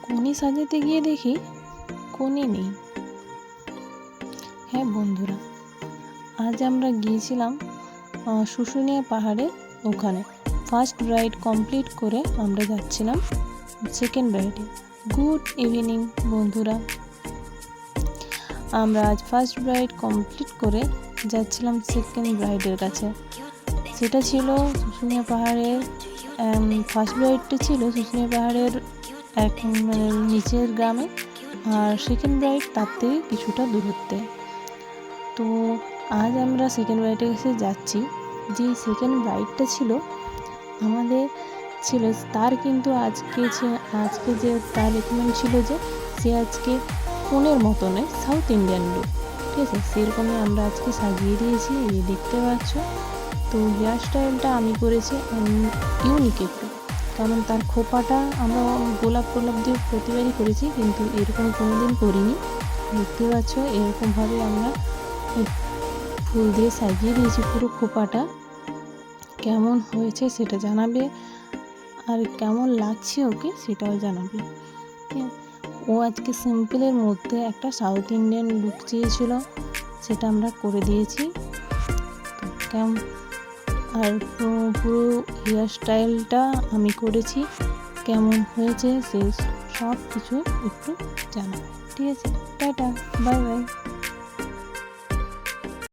কোণে সাজাতে গিয়ে দেখি কোণে নেই। হ্যাঁ বন্ধুরা, আজ আমরা গিয়েছিলাম শুশুনিয়া পাহাড়ে। ওখানে ফার্স্ট রাইড কমপ্লিট করে আমরা যাচ্ছিলাম সেকেন্ড রাইডে। গুড ইভিনিং বন্ধুরা, আমরা আজ ফার্স্ট রাইড কমপ্লিট করে যাচ্ছিলাম সেকেন্ড রাইডের কাছে। সেটা ছিল শুশুনিয়া পাহাড়ের ফার্স্ট রাইডটা ছিল শুশুনিয়া পাহাড়ের নিচের গ্রামে, আর সেকেন্ড রাইড তার থেকে কিছুটা দূরত্বে। তো আজ আমরা সেকেন্ড রাইডে এসে যাচ্ছি। যে সেকেন্ড রাইডটা ছিল আমাদের ছিল, তার কিন্তু আজকে যে তার রেকমেন্ড ছিল যে সে আজকে পুনের মতো নয়, সাউথ ইন্ডিয়ান লুক, ঠিক আছে, সেরকমই আমরা আজকে সাজিয়ে দিয়েছি। এই দেখতে পাচ্ছ। তো হেয়ার স্টাইলটা আমি করেছি ইউনিক একটু, কারণ তার খোপাটা আমরা গোলাপ দিয়ে প্রতিবারই করেছি, কিন্তু এরকম কোনোদিন করিনি। দেখতে পাচ্ছ, এরকমভাবে আমরা ফুল দিয়ে সাজিয়ে দিয়েছি পুরো খোপাটা। কেমন হয়েছে সেটা জানাবে, আর কেমন লাগছে ওকে সেটাও জানাবে। ও আজকে সিম্পলের মধ্যে একটা সাউথ ইন্ডিয়ান লুক চেয়েছিল, সেটা আমরা করে দিয়েছি। আর পুরো হেয়ার স্টাইলটা আমি করেছি, কেমন হয়েছে সে সব কিছু একটু জানাবে, ঠিক আছে। Tata, bye bye.